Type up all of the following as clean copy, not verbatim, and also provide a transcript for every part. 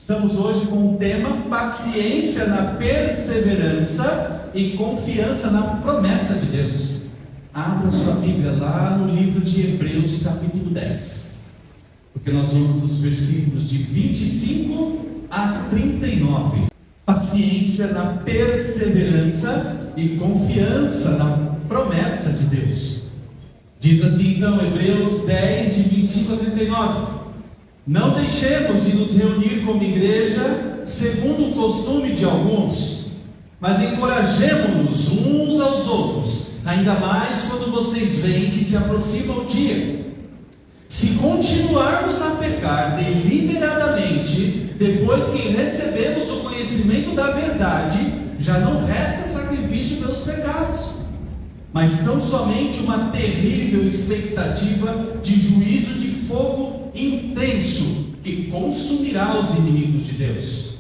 Estamos hoje com o tema paciência na perseverança e confiança na promessa de Deus. Abra sua Bíblia lá no livro de Hebreus, capítulo 10, porque nós vamos dos versículos de 25 a 39. Paciência na perseverança e confiança na promessa de Deus. Diz assim então, Hebreus 10, de 25 a 39. Não deixemos de nos reunir como igreja, segundo o costume de alguns, mas encorajemo-nos uns aos outros, ainda mais quando vocês veem que se aproxima o dia. Se continuarmos a pecar deliberadamente, depois que recebemos o conhecimento da verdade, já não resta sacrifício pelos pecados, mas tão somente uma terrível expectativa de juízo de fogo intenso que consumirá os inimigos de Deus.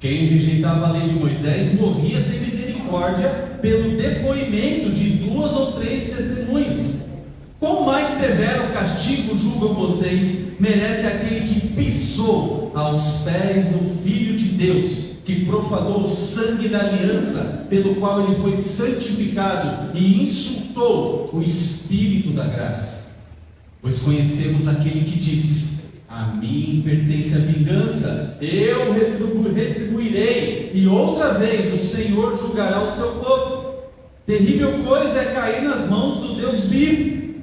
Quem rejeitava a lei de Moisés morria sem misericórdia pelo depoimento de 2 ou 3 testemunhas. Quão mais severo castigo, julgam vocês, merece aquele que pisou aos pés do Filho de Deus, que profanou o sangue da aliança pelo qual ele foi santificado e insultou o Espírito da graça? Pois conhecemos aquele que disse: a mim pertence a vingança, eu retribuirei, e outra vez o Senhor julgará o seu povo. Terrível coisa é cair nas mãos do Deus vivo.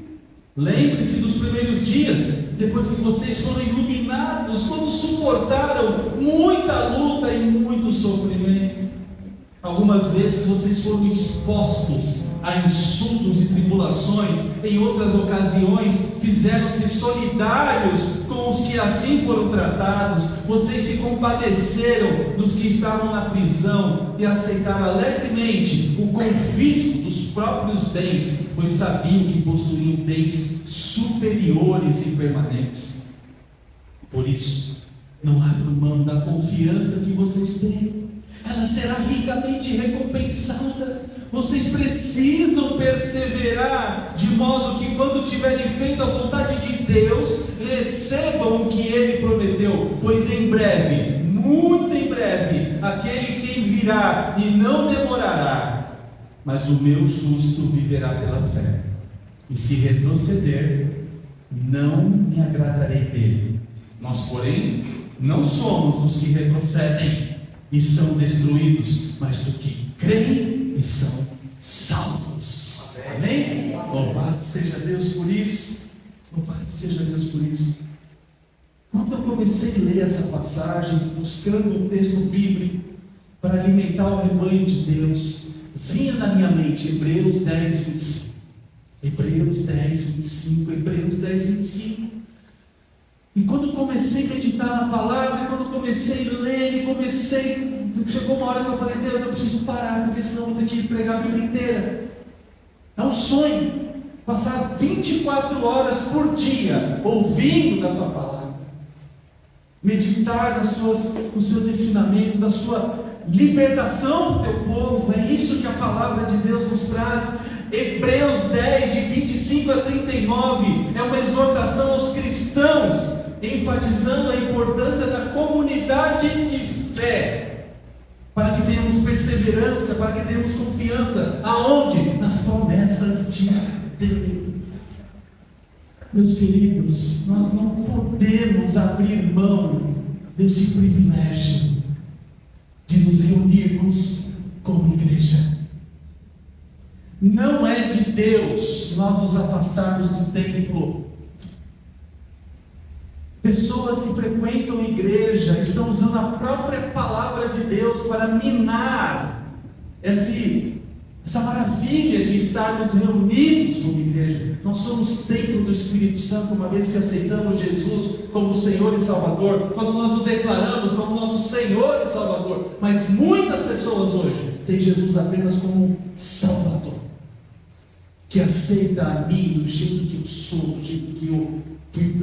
Lembre-se dos primeiros dias, depois que vocês foram iluminados, quando suportaram muita luta e muito sofrimento. Algumas vezes vocês foram expostos a insultos e tribulações, em outras ocasiões fizeram-se solidários com os que assim foram tratados. Vocês se compadeceram dos que estavam na prisão e aceitaram alegremente o confisco dos próprios bens, pois sabiam que possuíam bens superiores e permanentes. Por isso, não abram mão da confiança que vocês têm. Ela será ricamente recompensada. Vocês precisam perseverar, de modo que quando tiverem feito a vontade de Deus, recebam o que Ele prometeu, pois em breve, muito em breve, aquele que virá e não demorará. Mas o meu justo viverá pela fé, e se retroceder, não me agradarei dele. Nós, porém, não somos dos que retrocedem e são destruídos, mas do que creem e são salvos. Amém? Louvado seja Deus por isso. Louvado seja Deus por isso. Quando eu comecei a ler essa passagem, buscando um texto bíblico para alimentar o rebanho de Deus, vinha na minha mente Hebreus 10, 25. Hebreus 10, 25. Hebreus 10, 25. E quando comecei a meditar na palavra, quando comecei a ler, chegou uma hora que eu falei: Deus, eu preciso parar, porque senão eu vou ter que pregar a Bíblia inteira. É um sonho, passar 24 horas por dia, ouvindo da tua palavra, meditar nos seus ensinamentos, da sua libertação do teu povo. É isso que a palavra de Deus nos traz. Hebreus 10, de 25 a 39, é uma exortação aos cristãos, enfatizando a importância da comunidade de fé, para que tenhamos perseverança, para que tenhamos confiança. Aonde? Nas promessas de Deus. Meus queridos, nós não podemos abrir mão deste privilégio de nos reunirmos como igreja. Não é de Deus nós nos afastarmos do templo. Pessoas que frequentam a igreja estão usando a própria palavra de Deus para minar essa maravilha de estarmos reunidos como igreja. Nós somos templo do Espírito Santo, uma vez que aceitamos Jesus como Senhor e Salvador, quando nós o declaramos como nosso Senhor e Salvador. Mas muitas pessoas hoje têm Jesus apenas como Salvador, que aceita a mim do jeito que eu sou, do jeito que eu fui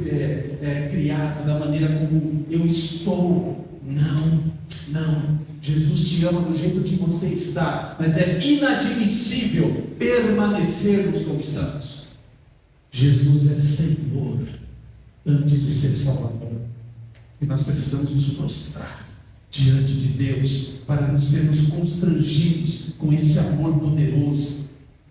criado, da maneira como eu estou. Não. Jesus te ama do jeito que você está, mas é inadmissível permanecermos como estamos. Jesus é Senhor antes de ser Salvador. E nós precisamos nos prostrar diante de Deus para não sermos constrangidos com esse amor poderoso,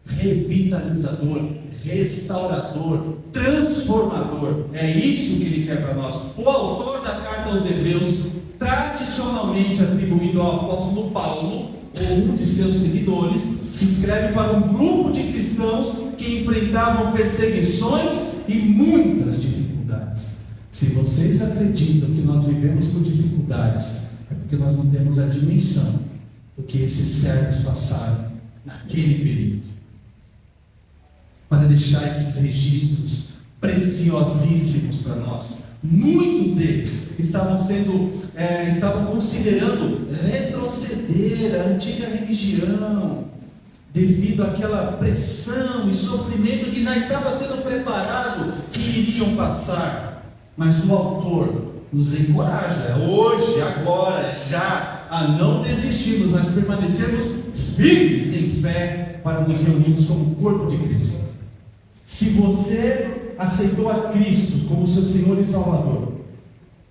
revitalizador, restaurador, transformador. É isso que Ele quer para nós. O autor da carta aos Hebreus, tradicionalmente atribuído ao apóstolo Paulo, ou um de seus seguidores, escreve para um grupo de cristãos que enfrentavam perseguições e muitas dificuldades. Se vocês acreditam que nós vivemos por dificuldades, é porque nós não temos a dimensão do que esses servos passaram naquele período, para deixar esses registros preciosíssimos para nós. Muitos deles estavam considerando retroceder à antiga religião, devido àquela pressão e sofrimento que já estava sendo preparado, que iriam passar. Mas o autor nos encoraja, hoje, agora, já, a não desistirmos, mas permanecermos firmes em fé para nos reunirmos como corpo de Cristo. Se você aceitou a Cristo como seu Senhor e Salvador,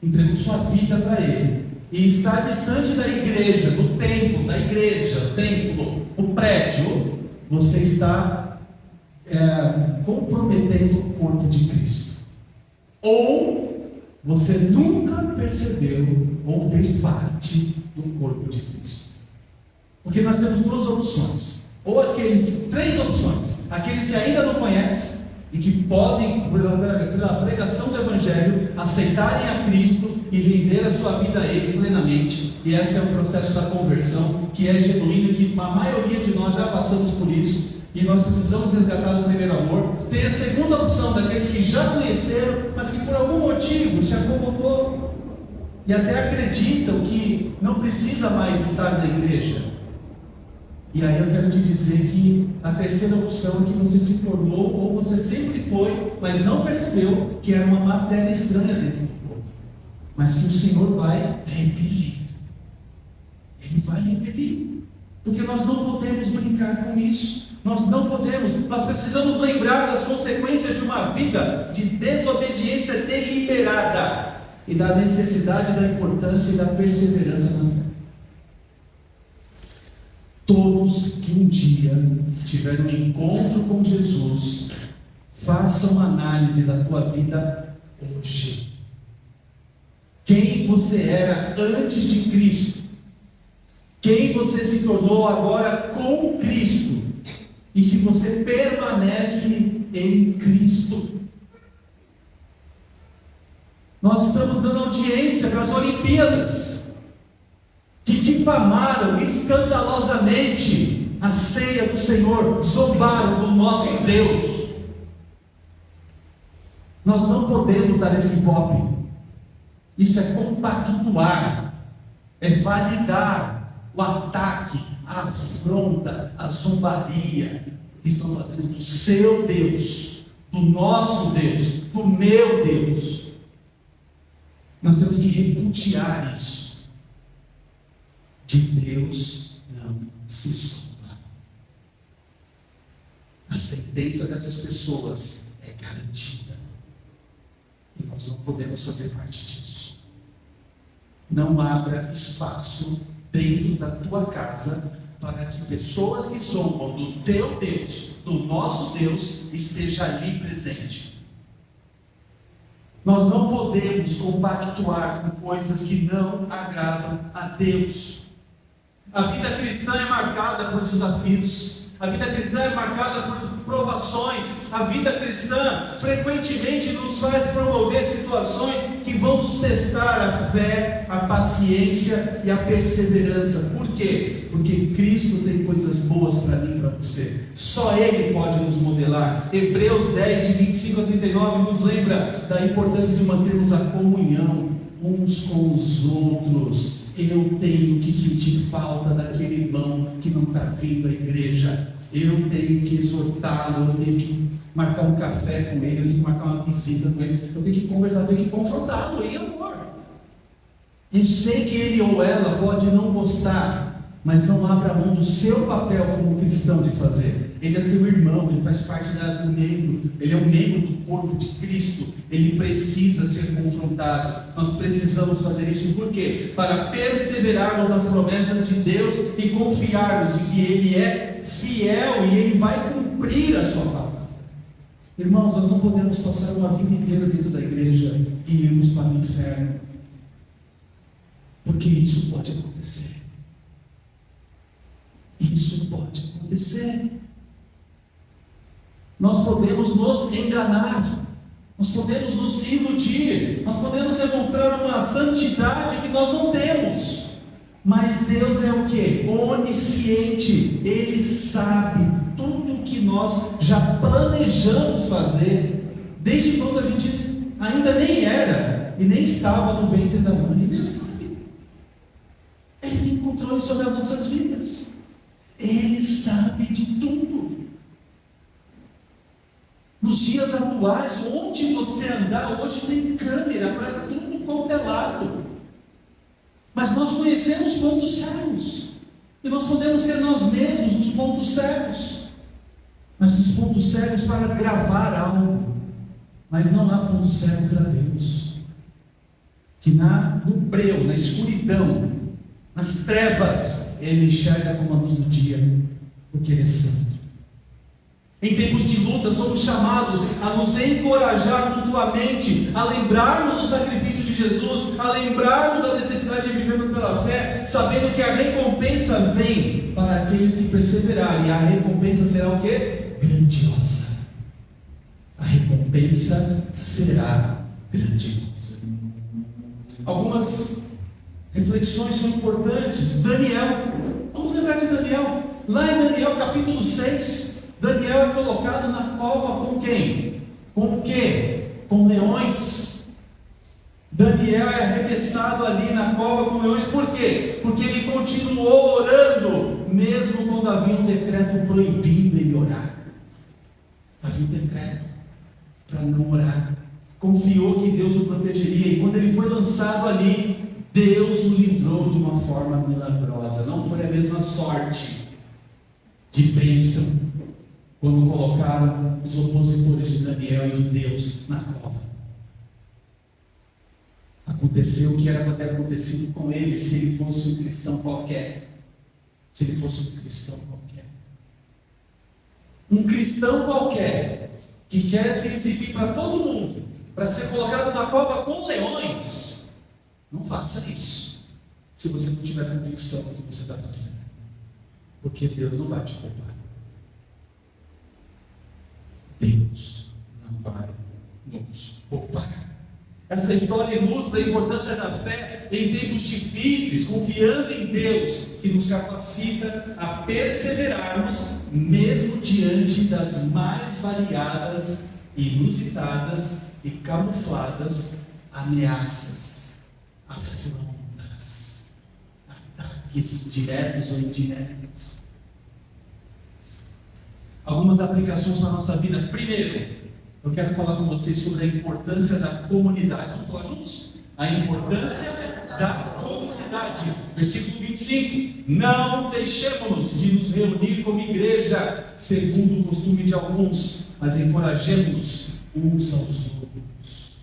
entregou sua vida para Ele, e está distante da igreja, do templo, o templo, o prédio, você está comprometendo o corpo de Cristo. Ou você nunca percebeu ou fez parte do corpo de Cristo. Porque nós temos duas opções. Ou três opções. Aqueles que ainda não conhecem e que podem, pela pregação do Evangelho, aceitarem a Cristo e render a sua vida a Ele plenamente. E esse é o processo da conversão, que é genuíno, que a maioria de nós já passamos por isso. E nós precisamos resgatar o primeiro amor. Tem a segunda opção, daqueles que já conheceram, mas que por algum motivo se acomodou e até acreditam que não precisa mais estar na igreja. E aí eu quero te dizer que a terceira opção é que você se tornou, ou você sempre foi, mas não percebeu que era uma matéria estranha dentro do corpo, mas que o Senhor vai repelir. Ele vai repelir, porque nós não podemos brincar com isso. Nós precisamos lembrar das consequências de uma vida de desobediência deliberada e da necessidade, da importância e da perseverança na fé. Todos que um dia tiveram um encontro com Jesus, façam uma análise da tua vida hoje. Quem você era antes de Cristo? Quem você se tornou agora com Cristo? E se você permanece em Cristo? Nós estamos dando audiência para as Olimpíadas, que difamaram escandalosamente a ceia do Senhor, zombaram do nosso Deus. Nós não podemos dar esse ibope. Isso é compactuar, é validar o ataque, a afronta, a zombaria que estão fazendo do seu Deus, do nosso Deus, do meu Deus. Nós temos que repudiar isso. De Deus não se zomba. A sentença dessas pessoas é garantida. E nós não podemos fazer parte disso. Não abra espaço dentro da tua casa para que pessoas que zombam do teu Deus, do nosso Deus, estejam ali presente. Nós não podemos compactuar com coisas que não agradam a Deus. A vida cristã é marcada por desafios. A vida cristã é marcada por provações. A vida cristã frequentemente nos faz promover situações que vão nos testar a fé, a paciência e a perseverança. Por quê? Porque Cristo tem coisas boas para mim e para você. Só Ele pode nos modelar. Hebreus 10, de 25 a 39, nos lembra da importância de mantermos a comunhão uns com os outros. Eu tenho que sentir falta daquele irmão que não está vindo à igreja. Eu tenho que exortá-lo, eu tenho que marcar um café com ele, eu tenho que marcar uma visita com ele, eu tenho que conversar, eu tenho que confrontá-lo em amor. Eu sei que ele ou ela pode não gostar, mas não abra mão do seu papel como cristão de fazer. ele é teu irmão, ele faz parte do membro, ele é um membro do corpo de Cristo, ele precisa ser confrontado. Nós precisamos fazer isso, por quê? Para perseverarmos nas promessas de Deus e confiarmos em que Ele é fiel e Ele vai cumprir a sua palavra. Irmãos, nós não podemos passar uma vida inteira dentro da igreja e irmos para o inferno, porque isso pode acontecer. Isso pode acontecer. Nós podemos nos enganar, nós podemos nos iludir, nós podemos demonstrar uma santidade que nós não temos, mas Deus é o que? Onisciente, Ele sabe tudo o que nós já planejamos fazer, desde quando a gente ainda nem era e nem estava no ventre da mãe. Ele já sabe, Ele tem controle sobre as nossas vidas, Ele sabe de tudo. Nos dias atuais, onde você andar, hoje tem câmera para tudo quanto é lado. Mas nós conhecemos pontos cegos, e nós podemos ser nós mesmos nos pontos cegos, mas nos pontos cegos para gravar algo. Mas não há ponto cego para Deus, que no breu, na escuridão, nas trevas, Ele enxerga como a luz do dia, porque Ele é santo. Em tempos de luta, somos chamados a nos encorajar mutuamente, a lembrarmos do sacrifício de Jesus, a lembrarmos da necessidade de vivermos pela fé, sabendo que a recompensa vem para aqueles que perseverarem. E a recompensa será o quê? Grandiosa. A recompensa será grandiosa. Algumas reflexões são importantes. Daniel, vamos lembrar de Daniel. Lá em Daniel capítulo 6, Daniel é colocado na cova com quem? Com o quê? Com leões. Daniel é arremessado ali na cova com leões. Por quê? Porque ele continuou orando, mesmo quando havia um decreto proibindo ele orar. Havia um decreto para não orar. Confiou que Deus o protegeria, e quando ele foi lançado ali, Deus o livrou de uma forma milagrosa. Não foi a mesma sorte de bênção quando colocaram os opositores de Daniel e de Deus na cova. Aconteceu o que era para ter acontecido com ele se ele fosse um cristão qualquer. Se ele fosse um cristão qualquer. Um cristão qualquer que quer se exibir para todo mundo, para ser colocado na cova com leões. Não faça isso, se você não tiver convicção do que você está fazendo, porque Deus não vai te poupar. Deus não vai nos poupar. Essa história ilustra a importância da fé em tempos difíceis, confiando em Deus, que nos capacita a perseverarmos, mesmo diante das mais variadas, inusitadas e camufladas ameaças, afrontas, ataques diretos ou indiretos. Algumas aplicações para a nossa vida. Primeiro, eu quero falar com vocês sobre a importância da comunidade. Vamos falar juntos? A importância da comunidade. Versículo 25. Não deixemos de nos reunir como igreja, segundo o costume de alguns, mas encorajemos-nos uns aos outros.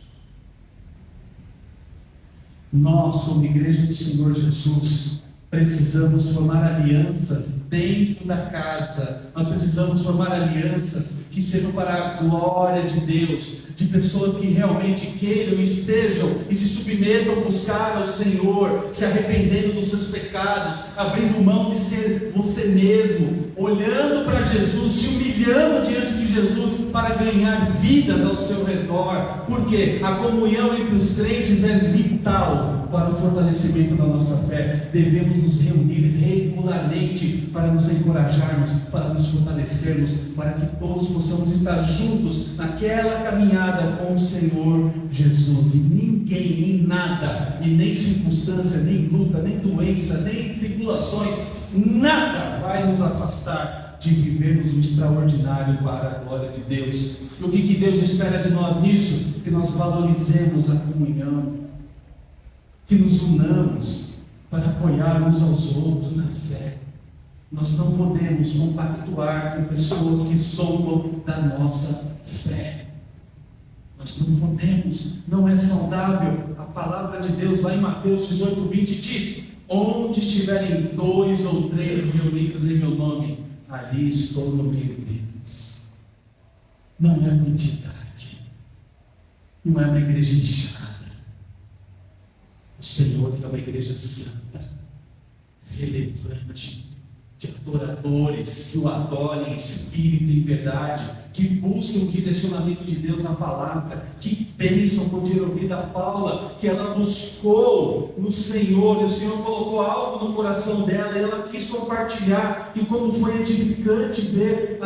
Nós, como igreja do Senhor Jesus, precisamos formar alianças dentro da casa. Nós precisamos formar alianças que sejam para a glória de Deus, de pessoas que realmente queiram, estejam e se submetam a buscar ao Senhor, se arrependendo dos seus pecados, abrindo mão de ser você mesmo, olhando para Jesus, se humilhando diante de Jesus para ganhar vidas ao seu redor, porque a comunhão entre os crentes é vital para o fortalecimento da nossa fé. Devemos nos reunir regularmente para nos encorajarmos, para nos fortalecermos, para que todos possamos estar juntos naquela caminhada com o Senhor Jesus. E ninguém, em nada, e nem circunstância, nem luta, nem doença, nem tribulações, nada vai nos afastar de vivermos o extraordinário para a glória de Deus. E o que Deus espera de nós nisso? Que nós valorizemos a comunhão, que nos unamos para apoiar uns aos outros na fé. Nós não podemos compactuar com pessoas que zombam da nossa fé. Nós não podemos, não é saudável. A palavra de Deus lá em Mateus 18:20 diz: onde estiverem 2 ou 3 reunidos em meu nome, ali estou no meio deles. Não é quantidade, não é uma igreja inchada. O Senhor quer uma igreja santa, relevante, de adoradores que o adorem em espírito e em verdade, que busquem o direcionamento de Deus na palavra, que pensam por ter ouvido a Paula, que ela buscou no Senhor, e o Senhor colocou algo no coração dela, e ela quis compartilhar, e como foi edificante ver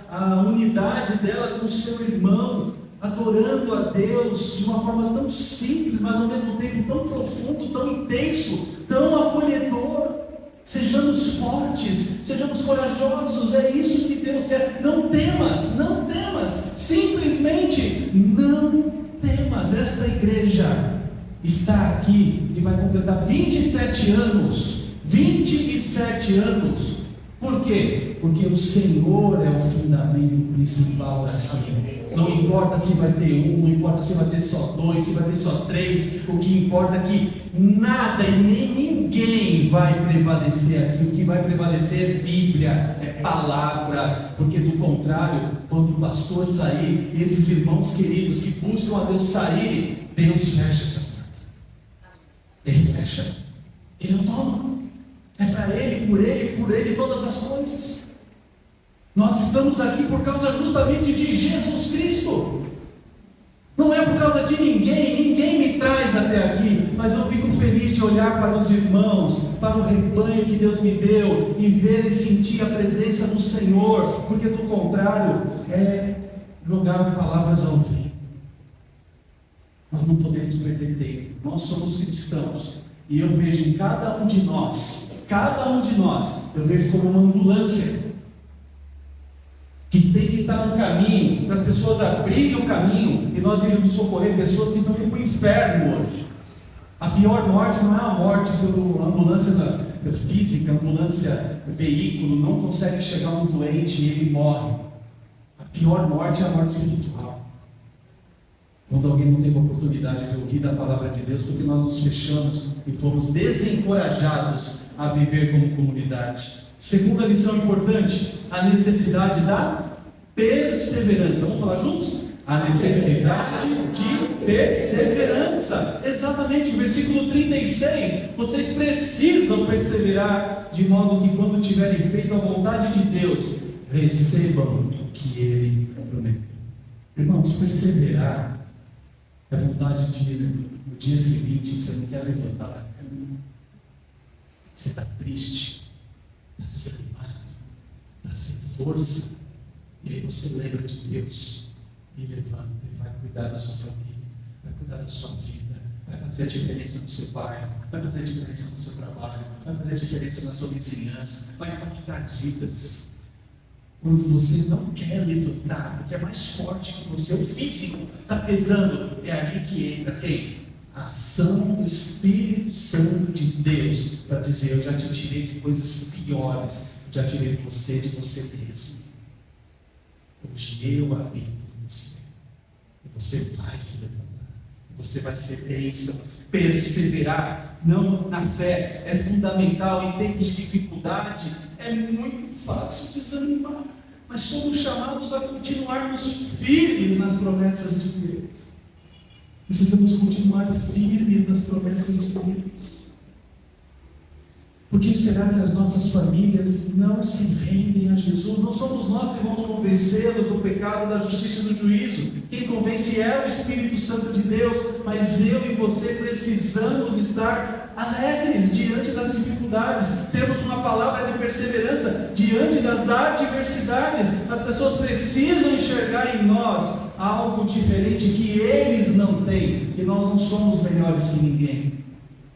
a unidade dela com o seu irmão, adorando a Deus de uma forma tão simples, mas ao mesmo tempo tão profundo, tão intenso, tão acolhedor. Sejamos fortes, sejamos corajosos, é isso que Deus quer. Não temas, não temas, simplesmente não temas. Esta igreja está aqui e vai completar 27 anos, 27 anos. Por quê? Porque o Senhor é o fundamento principal daqui. Não importa se vai ter um, não importa se vai ter só 2, se vai ter só 3. O que importa é que nada e nem ninguém vai prevalecer aqui. O que vai prevalecer é Bíblia, é palavra. Porque do contrário, quando o pastor sair, esses irmãos queridos que buscam a Deus saírem, Deus fecha essa porta. Ele fecha, Ele não toma. É para Ele, por Ele todas as coisas. Nós estamos aqui por causa justamente de Jesus Cristo. Não é por causa de ninguém me traz até aqui, mas eu fico feliz de olhar para os irmãos, para o rebanho que Deus me deu, e ver e sentir a presença do Senhor, porque do contrário, é jogar palavras ao vento. Nós não podemos perder tempo, nós somos cristãos, e eu vejo em cada um de nós, eu vejo como uma ambulância, que tem que estar no caminho, para as pessoas abrirem o caminho, e nós iremos socorrer pessoas que estão indo para o inferno hoje. A pior morte não é a morte pela ambulância física, ambulância veículo, não consegue chegar um doente e ele morre. A pior morte é a morte espiritual. Quando alguém não teve a oportunidade de ouvir da palavra de Deus, porque nós nos fechamos e fomos desencorajados a viver como comunidade. Segunda lição importante, a necessidade da perseverança. Vamos falar juntos? A necessidade de perseverança. Exatamente, versículo 36. Vocês precisam perseverar, de modo que quando tiverem feito a vontade de Deus, recebam o que Ele prometeu. Irmãos, perseverar é vontade de, no dia seguinte, você não quer levantar da cama. Você está triste, está desanimado, está sem força, e aí você lembra de Deus e levanta. Ele vai cuidar da sua família, vai cuidar da sua vida, vai fazer a diferença no seu bairro, vai fazer a diferença no seu trabalho, vai fazer a diferença na sua vizinhança, vai impactar vidas. Quando você não quer levantar, porque é mais forte que você, o físico está pesando, é ali que entra quem? A ação do Espírito Santo de Deus, para dizer: eu já te tirei de coisas piores, eu já tirei você de você mesmo. Hoje eu habito em você, e você vai se levantar, e você vai ser bênção. Perseverar, não na fé, é fundamental. Em tempos de dificuldade, é muito fácil desanimar, mas somos chamados a continuarmos firmes nas promessas de Deus. Precisamos continuar firmes nas promessas de Deus. Por que será que as nossas famílias não se rendem a Jesus? Não somos nós que vamos convencê-los do pecado, da justiça e do juízo. Quem convence é o Espírito Santo de Deus, mas eu e você precisamos estar alegres diante das dificuldades. Temos uma palavra de perseverança diante das adversidades. As pessoas precisam enxergar em nós algo diferente que eles não têm, e nós não somos melhores que ninguém,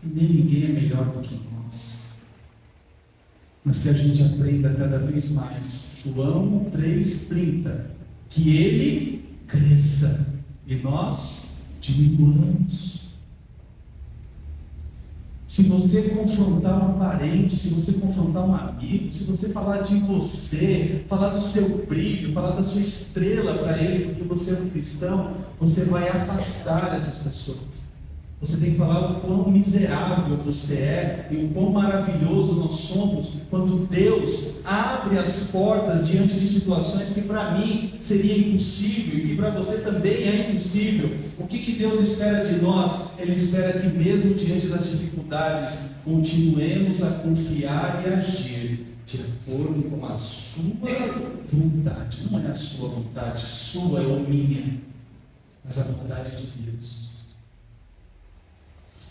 e nem ninguém é melhor do que nós. Mas que a gente aprenda cada vez mais, João 3,30, que Ele cresça e nós diminuamos. Se você confrontar um parente, se você confrontar um amigo, se você falar de você, falar do seu brilho, falar da sua estrela para ele, porque você é um cristão, você vai afastar essas pessoas. Você tem que falar o quão miserável você é e o quão maravilhoso nós somos quando Deus abre as portas diante de situações que para mim seria impossível e que para você também é impossível. O que Deus espera de nós? Ele espera que mesmo diante das dificuldades continuemos a confiar e agir de acordo com a sua vontade. Não é a sua vontade, sua ou minha, mas a vontade de Deus.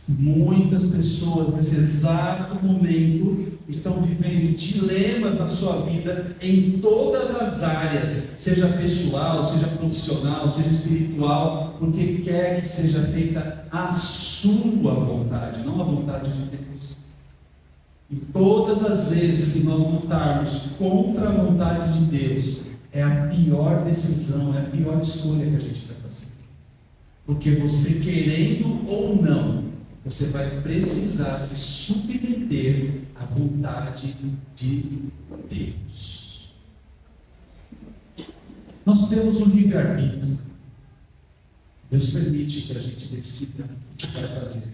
Muitas pessoas nesse exato momento estão vivendo dilemas na sua vida em todas as áreas, seja pessoal, seja profissional, seja espiritual, porque quer que seja feita a sua vontade, não a vontade de Deus. E todas as vezes que nós lutarmos contra a vontade de Deus, é a pior decisão, é a pior escolha que a gente vai fazer. Porque você querendo ou não, você vai precisar se submeter à vontade de Deus. Nós temos um livre-arbítrio. Deus permite que a gente decida o que vai fazer.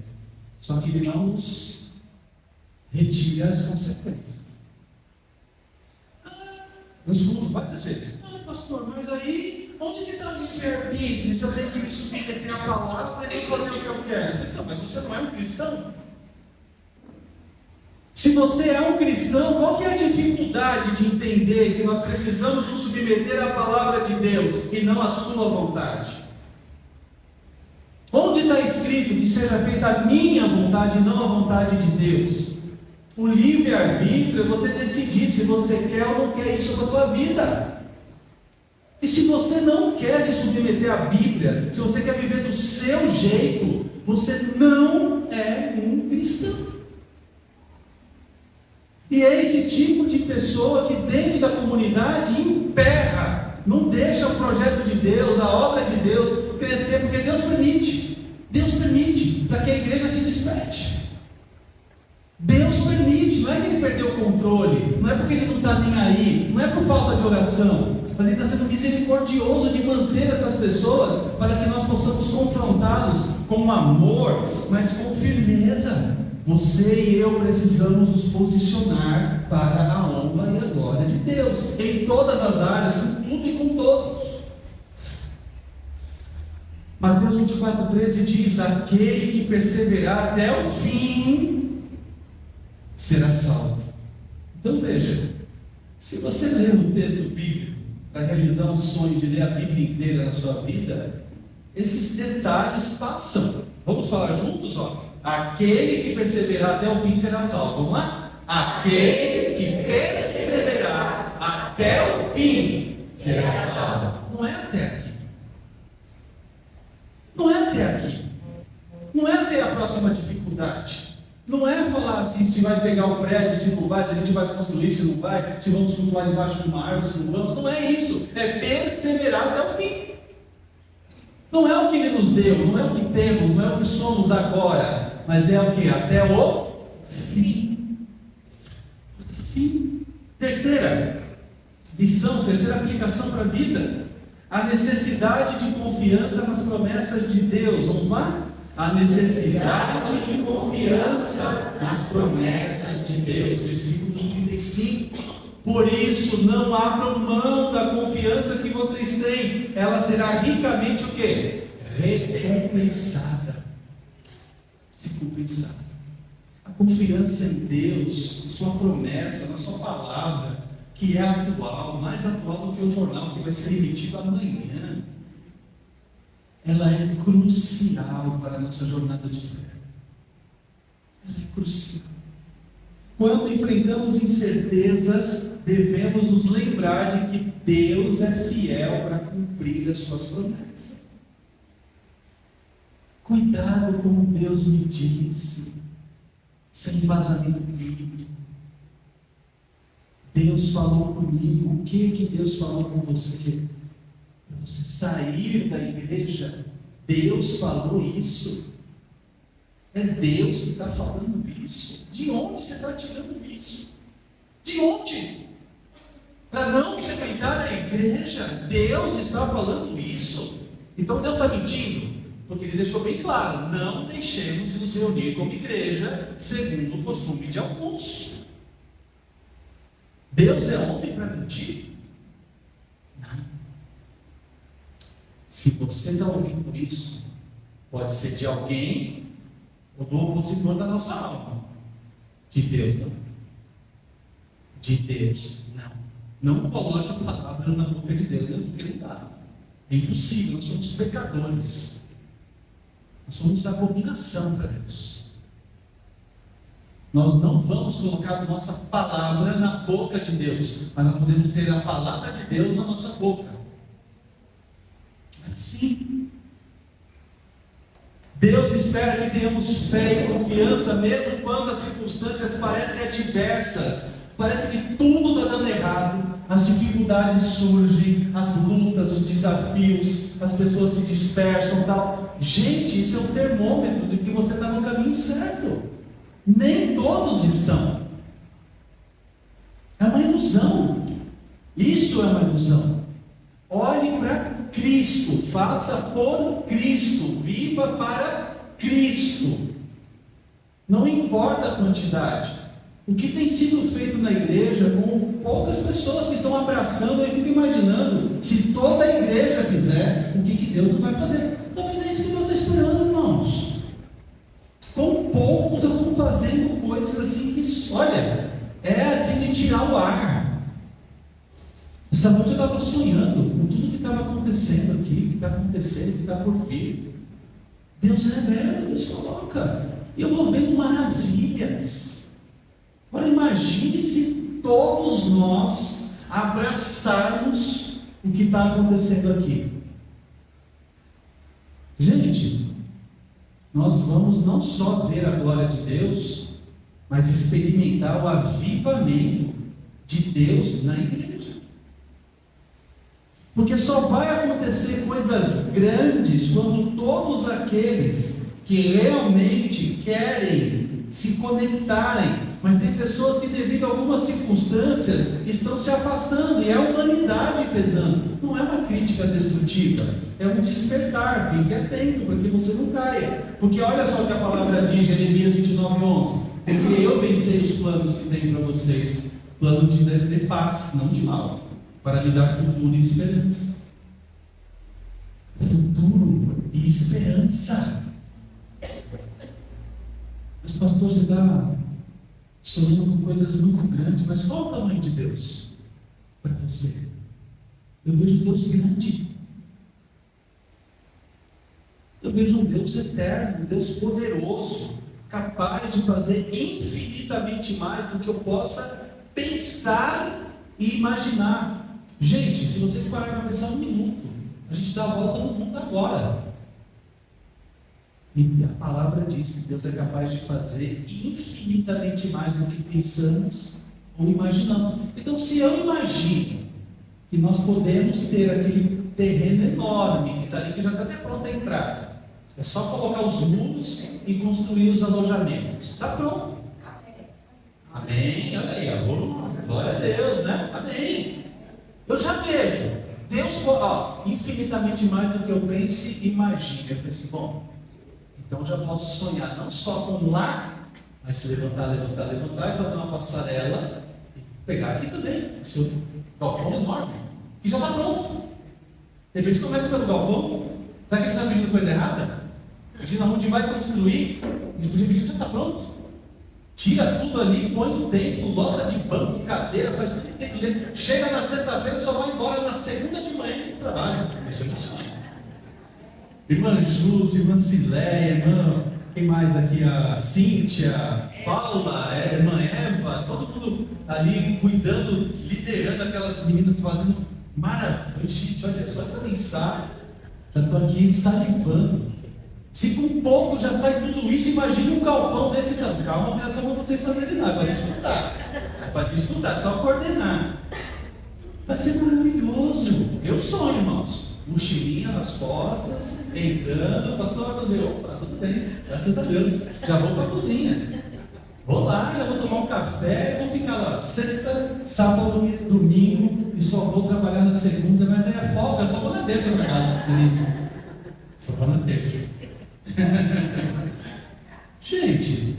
Só que Ele não nos retira as consequências. Eu escuto várias vezes. Pastor, mas aí, onde que está o livre-arbítrio? Se eu tenho que me submeter à palavra e fazer o que eu quero? Não, mas você não é um cristão? Se você é um cristão, qual que é a dificuldade de entender que nós precisamos nos submeter à palavra de Deus e não à sua vontade? Onde está escrito que seja feita a minha vontade e não a vontade de Deus? O livre-arbítrio é você decidir se você quer ou não quer isso para a tua vida. E se você não quer se submeter à Bíblia, se você quer viver do seu jeito, você não é um cristão. E é esse tipo de pessoa que dentro da comunidade emperra, não deixa o projeto de Deus, a obra de Deus crescer, porque Deus permite. Deus permite para que a igreja se desperte. Deus permite, não é que Ele perdeu o controle, não é porque Ele não está nem aí, não é por falta de oração, mas Ele está sendo misericordioso de manter essas pessoas para que nós possamos confrontá-los com amor, mas com firmeza. Você e eu precisamos nos posicionar para a honra e a glória de Deus, em todas as áreas, com tudo e com todos. Mateus 24:13 diz: aquele que perseverar até o fim será salvo. Então veja, se você ler o texto bíblico para realizar um sonho de ler a Bíblia inteira na sua vida, esses detalhes passam. Vamos falar juntos? Aquele que perseverar até o fim será salvo. Vamos lá? Aquele que perseverar até o fim será salvo. Não é até aqui. Não é até aqui. Não é até a próxima dificuldade. Não é falar assim, se vai pegar o prédio, se não vai, se a gente vai construir, se não vai, se vamos continuar debaixo de uma árvore, se não vamos. Não é isso. É perseverar até o fim. Não é o que Ele nos deu, não é o que temos, não é o que somos agora, mas é o que? Até o fim. Até o fim. Terceira lição, terceira aplicação para a vida: a necessidade de confiança nas promessas de Deus. Vamos lá? A necessidade de confiança nas promessas de Deus. Versículo 35. Por isso, não abram mão da confiança que vocês têm. Ela será ricamente o quê? Recompensada. Recompensada. A confiança em Deus, sua promessa, na sua palavra, que é atual, mais atual do que o jornal que vai ser emitido amanhã, ela é crucial para a nossa jornada de fé. Ela é crucial. Quando enfrentamos incertezas, devemos nos lembrar de que Deus é fiel para cumprir as suas promessas. Cuidado como Deus me disse, sem embasamento bíblico. Deus falou comigo. O que Deus falou com você? Para você sair da igreja, Deus falou isso. É Deus que está falando isso. De onde você está tirando isso? De onde? Para não frequentar a igreja, Deus está falando isso. Então Deus está mentindo? Porque Ele deixou bem claro: não deixemos de nos reunir como igreja, segundo o costume de alguns. Deus é homem para mentir? Não. Se você está ouvindo isso, pode ser de alguém ou do opositor da nossa alma. De Deus não. De Deus não. Não coloque palavras na boca de Deus, porque Ele dá. É impossível, nós somos pecadores. Nós somos abominação para Deus. Nós não vamos colocar nossa palavra na boca de Deus, mas nós podemos ter a palavra de Deus na nossa boca. Sim. Deus espera que tenhamos fé e confiança, mesmo quando as circunstâncias parecem adversas. Parece que tudo está dando errado, as dificuldades surgem, as lutas, os desafios, as pessoas se dispersam e tal. Gente, isso é um termômetro de que você está no caminho certo. Nem todos estão. É uma ilusão. Isso é uma ilusão. Olhe para Cristo, faça por Cristo, viva para Cristo. Não importa a quantidade. O que tem sido feito na igreja com poucas pessoas que estão abraçando, eu fico imaginando, se toda a igreja fizer, o que Deus não vai fazer? Talvez é isso que Deus está esperando, irmãos. Com poucos eu estou fazendo coisas assim que, olha, é assim de tirar o ar. Essa noite eu estava sonhando com tudo que estava acontecendo aqui, que está acontecendo, que está por vir. Deus revela, Deus coloca. E eu vou vendo maravilhas. Agora imagine se todos nós abraçarmos o que está acontecendo aqui. Gente, nós vamos não só ver a glória de Deus, mas experimentar o avivamento de Deus na igreja. Porque só vai acontecer coisas grandes quando todos aqueles que realmente querem se conectarem. Mas tem pessoas que, devido a algumas circunstâncias, estão se afastando, e é a humanidade pesando. Não é uma crítica destrutiva, é um despertar. Fique atento para que você não caia. Porque olha só o que a palavra diz, Jeremias 29:11. Porque eu pensei os planos que tenho para vocês, planos de paz, não de mal, para lhe dar futuro e esperança. Futuro e esperança. Mas pastor, você está sonhando com coisas muito grandes, mas qual o tamanho de Deus para você? Eu vejo Deus grande. Eu vejo um Deus eterno, um Deus poderoso, capaz de fazer infinitamente mais do que eu possa pensar e imaginar. Gente, se vocês pararem para pensar um minuto, a gente dá a volta no mundo agora. E a palavra diz que Deus é capaz de fazer infinitamente mais do que pensamos ou imaginamos. Então, se eu imagino que nós podemos ter aquele terreno enorme, que está ali, que já está até pronta a entrada, é só colocar os muros e construir os alojamentos. Está pronto. Amém. Olha aí, glória a Deus, né? Amém. Eu já vejo Deus, infinitamente mais do que eu pense e imagine. Eu pensei, bom, então já posso sonhar não só com lá, mas se levantar e fazer uma passarela e pegar aqui também. Esse galpão enorme, que já está pronto. De repente começa pelo galpão. Será que a gente está pedindo coisa errada? Pedindo onde vai construir? A gente podia pedir que já está pronto. Tira tudo ali, põe no templo, lota de banco, cadeira, faz tudo que tem direito. Chega na sexta-feira, só vai embora na segunda de manhã para o trabalho. Isso é muito sonho. Irmã Júlia, irmã Cileia, irmã, quem mais aqui? A Cíntia, Paula, a irmã Eva, todo mundo ali cuidando, liderando aquelas meninas, fazendo maravilha. Gente, olha só, para pensar, já estou aqui salivando. Se com pouco já sai tudo isso, imagine um galpão desse tamanho. Calma, não é só para vocês fazerem nada, é para estudar. É para estudar, só coordenar. Vai ser maravilhoso. Eu sonho, irmãos. mochilinha nas costas, entrando, o pastor vai fazer, opa, tudo bem, graças a Deus, já vou para a cozinha. Vou lá, já vou tomar um café, vou ficar lá sexta, sábado, domingo, e só vou trabalhar na segunda, mas é folga, só vou na terça para casa, Denise. Só vou na terça. Gente,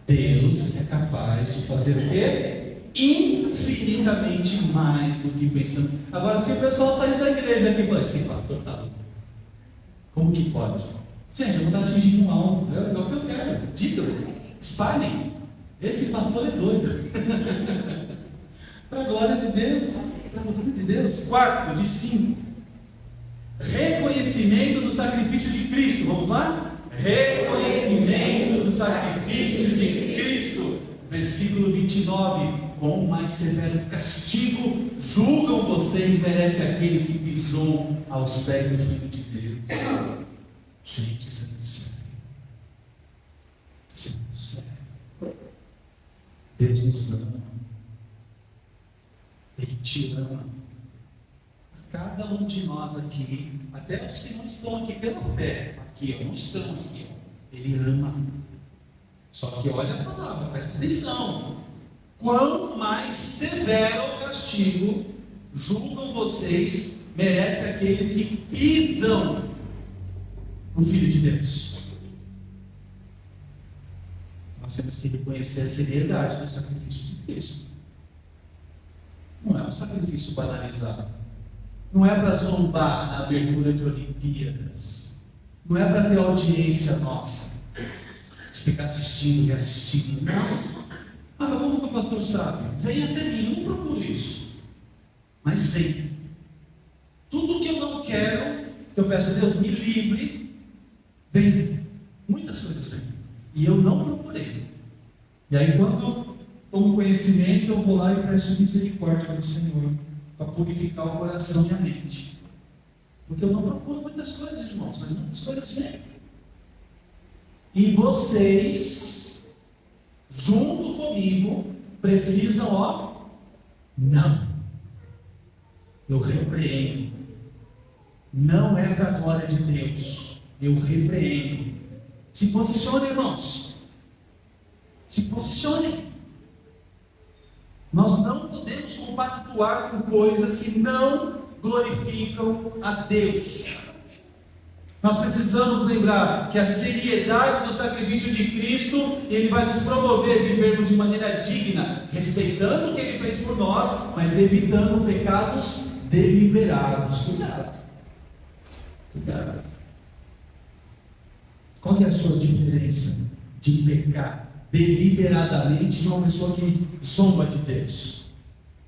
Deus é capaz de fazer o quê? Infinitamente mais do que pensamos. Agora, se o pessoal sair da igreja aqui e falar assim, pastor, tá louco. Como que pode? Gente, eu vou estar atingindo um alvo. É o que eu quero. Digam, espalhem. Esse pastor é doido. Para a glória de Deus. Para a glória de Deus. 4 de 5. Reconhecimento do sacrifício de Cristo. Vamos lá? Reconhecimento do sacrifício de Cristo. Versículo 29. Com mais severo castigo julgam vocês, merece aquele que pisou aos pés do Filho de Deus. Gente, isso é muito sério. Isso é muito sério. Deus nos ama. Ele te ama. Cada um de nós aqui, até os que não estão aqui pela fé, aqui, não estão aqui, Ele ama. Só que olha a palavra, presta atenção. Quão mais severo o castigo julgam vocês, merece aqueles que pisam no Filho de Deus. Nós temos que reconhecer a seriedade do sacrifício de Cristo. Não é um sacrifício banalizado. Não é para zombar na abertura de Olimpíadas. Não é para ter audiência nossa, de ficar assistindo e assistindo. Não. Ah, mas como que o pastor sabe? Vem até mim, eu não procuro isso. Mas vem. Tudo que eu não quero, eu peço a Deus, me livre, vem. Muitas coisas vêm. E eu não procurei. E aí quando tomo conhecimento, eu vou lá e peço misericórdia do Senhor, para purificar o coração e a mente. Porque eu não procuro muitas coisas, irmãos, mas muitas coisas vêm. E vocês, junto comigo, precisam, não. Eu repreendo. Não é para a glória de Deus. Eu repreendo. Se posicione, irmãos. Se posicione. Nós não podemos compactuar com coisas que não glorificam a Deus. Nós precisamos lembrar que a seriedade do sacrifício de Cristo, Ele vai nos promover a vivermos de maneira digna, respeitando o que Ele fez por nós, mas evitando pecados deliberados. Cuidado. Cuidado. Qual que é a sua diferença de pecar deliberadamente de uma pessoa que zomba de Deus?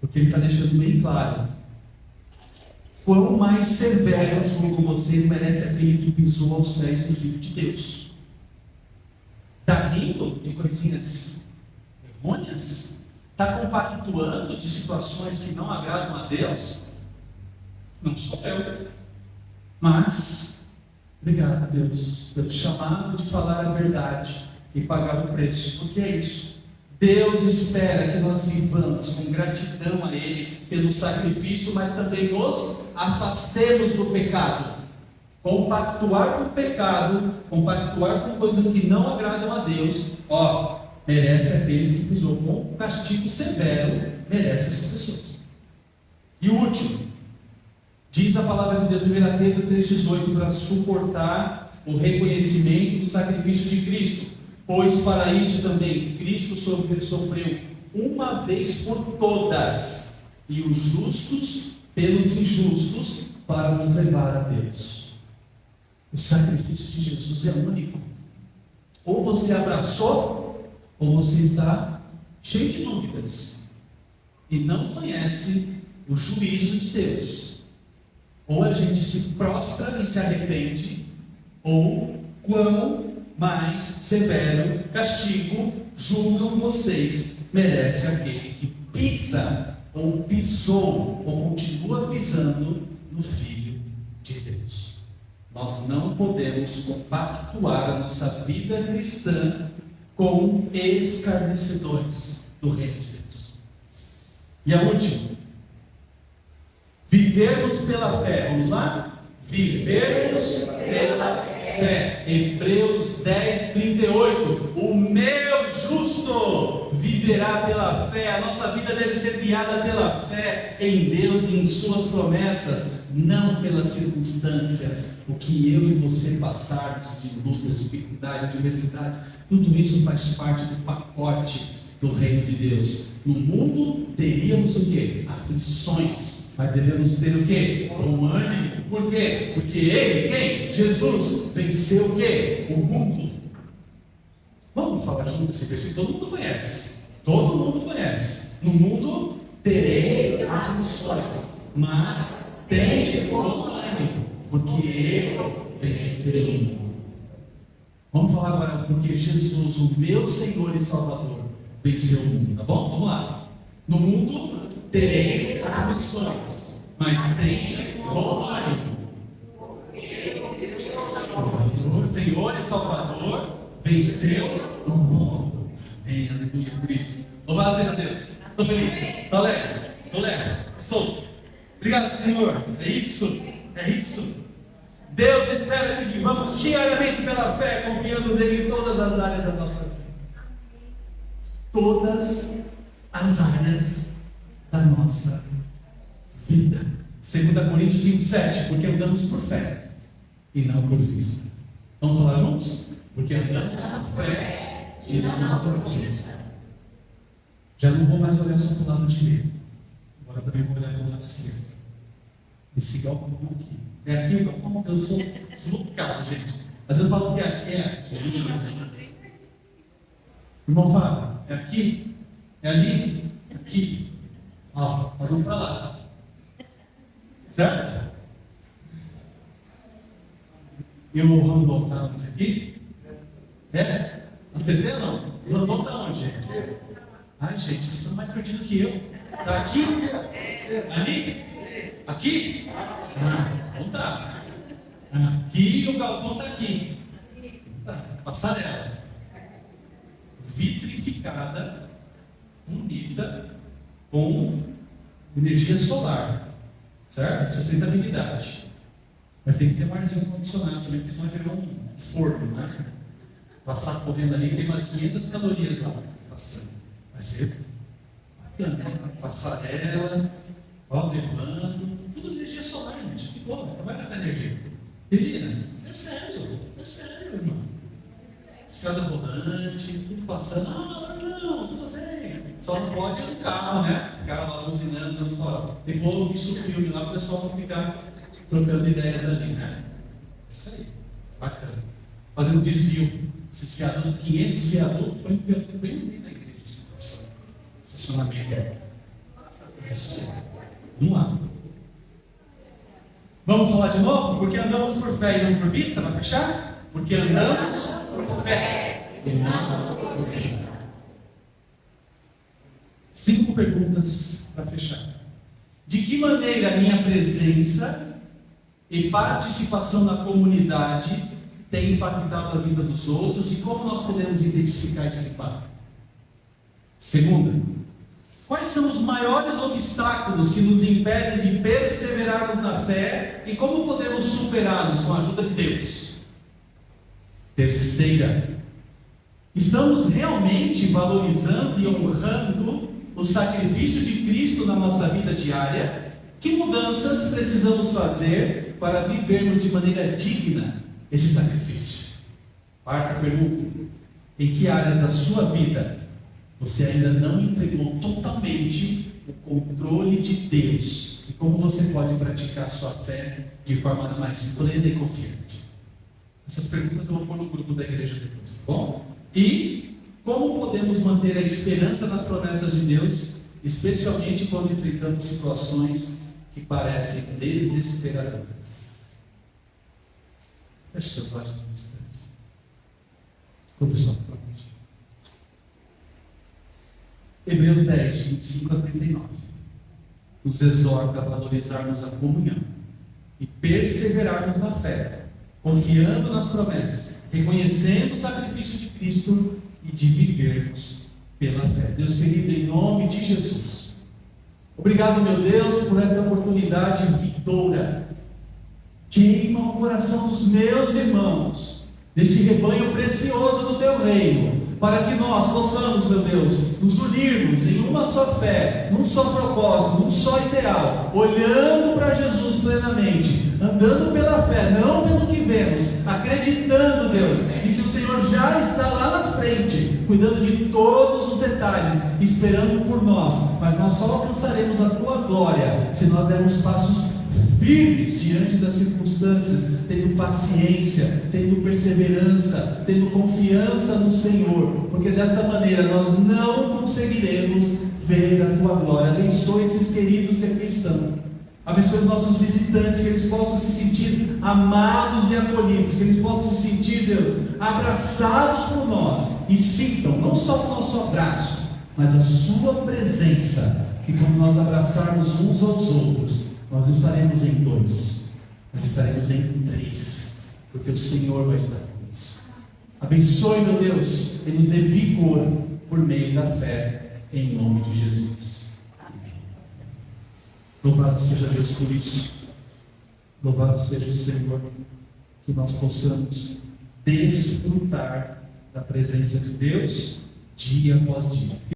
Porque Ele está deixando bem claro. Quão mais severo julgo vocês, merece aquele que pisou aos pés do Filho de Deus. Está rindo de coisinhas errôneas? Está compactuando de situações que não agradam a Deus? Não sou eu. Mas, obrigado a Deus pelo chamado de falar a verdade e pagar o preço. Porque é isso. Deus espera que nós vivamos com gratidão a Ele pelo sacrifício, mas também nos afastemos do pecado. Compactuar com o pecado, compactuar com coisas que não agradam a Deus, merece aqueles que pisou com castigo severo, merece essas pessoas. E o último, diz a palavra de Deus, 1 Pedro 3,18, para suportar o reconhecimento do sacrifício de Cristo. Pois para isso também Cristo sofreu uma vez por todas, e os justos pelos injustos, para nos levar a Deus. O sacrifício de Jesus é único. Ou você abraçou, ou você está cheio de dúvidas, e não conhece o juízo de Deus. Ou a gente se prostra e se arrepende, ou quão mais severo castigo julgam vocês, merece aquele que pisa, ou pisou, ou continua pisando no Filho de Deus. Nós não podemos compactuar a nossa vida cristã com escarnecedores do reino de Deus. E a última, vivermos pela fé, vamos lá? Vivermos pela fé. Hebreus 10, 38. O meu justo viverá pela fé. A nossa vida deve ser guiada pela fé em Deus e em suas promessas, não pelas circunstâncias. O que eu e você passarmos de lutas, dificuldade, adversidade, tudo isso faz parte do pacote do reino de Deus. No mundo teríamos o quê? Aflições, mas devemos ter o quê? Bom ânimo. Por quê? Porque Ele, quem? Jesus, venceu o quê? O mundo. Vamos falar juntos esse versículo? Todo mundo conhece. Todo mundo conhece. No mundo tereis aflições, mas tende bom ânimo, porque Ele venceu o mundo. Vamos falar agora porque Jesus, o meu Senhor e Salvador, venceu o mundo, tá bom? Vamos lá. No mundo tereis aflições, mas tende bom ânimo. O Senhor e Salvador venceu o mundo. Amém, aleluia, por isso. Louvado seja Deus. Estou feliz, estou alegre, solto. Obrigado, Senhor. É isso, é isso. Deus espera que vivamos diariamente pela fé, confiando nele em todas as áreas da nossa vida. Todas as áreas da nossa vida. 2 Coríntios 5,7. Porque andamos por fé e não por vista. Vamos falar juntos? Porque andamos por fé e não por vista. Já não vou mais olhar só para o lado direito. Agora também vou olhar para o lado esquerdo. Esse galpão aqui. É aqui o galpão? Eu sou deslocado, gente. Às vezes eu falo que é aqui. Irmão Fábio, é aqui? É ali? Aqui. Ó, nós vamos para lá. Certo? E o Randon está onde? Aqui? É? Acertei ou não? O Randon está onde? Ai, gente, vocês estão mais perdidos que eu. Está aqui? Ali? Aqui? Então tá. Aqui o galpão está aqui. Tá. Passarela. Vitrificada, bonita, com energia solar. Certo? Sustentabilidade. Mas tem que ter mais um condicionado também, porque senão vai pegar um forno, né? Passar correndo ali, queima 500 calorias lá, passando. Vai ser bacana, né? Passarela, ó, levando, tudo energia solar, gente. Que bom, não vai gastar energia. Regina, é sério, irmão. Escada rolante, tudo passando. Não, tudo bem. Só não pode ir no carro, né? Ficar lá buzinando, dando fora. Tem bom isso filme lá, o pessoal vai ficar trocando ideias ali, né? Isso aí, bacana. Fazendo desvio. Esses viadutos, 500 viadutos, foi um viaduto bem bonito na igreja de situação. Estacionamento. É isso aí. Vamos lá. Vamos falar de novo? Porque andamos por fé e não por vista, para fechar? Porque andamos por fé e não por vista. 5 perguntas para fechar. De que maneira a minha presença e participação na comunidade tem impactado a vida dos outros e como nós podemos identificar esse impacto? Segunda, quais são os maiores obstáculos que nos impedem de perseverarmos na fé e como podemos superá-los com a ajuda de Deus? Terceira, estamos realmente valorizando e honrando o sacrifício de Cristo na nossa vida diária? Que mudanças precisamos fazer para vivermos de maneira digna esse sacrifício? Quarta pergunta, em que áreas da sua vida você ainda não entregou totalmente o controle de Deus? E como você pode praticar sua fé de forma mais plena e confiante? Essas perguntas eu vou pôr no grupo da igreja depois, tá bom? E como podemos manter a esperança nas promessas de Deus, especialmente quando enfrentamos situações que parecem desesperadoras? Feche seus olhos por um instante. Curva sua fronte. Hebreus 10, 25 a 39. Nos exorta a valorizarmos a comunhão e perseverarmos na fé, confiando nas promessas, reconhecendo o sacrifício de Cristo e de vivermos pela fé. Deus querido, em nome de Jesus, obrigado, meu Deus, por esta oportunidade vindoura Queima o coração dos meus irmãos, deste rebanho precioso do teu reino, para que nós possamos, meu Deus, nos unirmos em uma só fé, num só propósito, num só ideal, olhando para Jesus plenamente, andando pela fé, não pelo que vemos, acreditando, Deus, de que o Senhor já está lá na frente, cuidando de todos os detalhes, esperando por nós, mas nós só alcançaremos a tua glória se nós dermos passos firmes diante das circunstâncias, tendo paciência, tendo perseverança, tendo confiança no Senhor, porque desta maneira nós não conseguiremos ver a tua glória. Abençoe esses queridos que aqui estão, abençoe os nossos visitantes, que eles possam se sentir amados e acolhidos, que eles possam se sentir, Deus, abraçados por nós, e sintam não só o nosso abraço, mas a sua presença, que quando nós abraçarmos uns aos outros, nós não estaremos em dois, nós estaremos em três, porque o Senhor vai estar conosco. Abençoe, meu Deus, e nos dê vigor por meio da fé, em nome de Jesus. Amém. Louvado seja Deus por isso. Louvado seja o Senhor, que nós possamos desfrutar da presença de Deus dia após dia.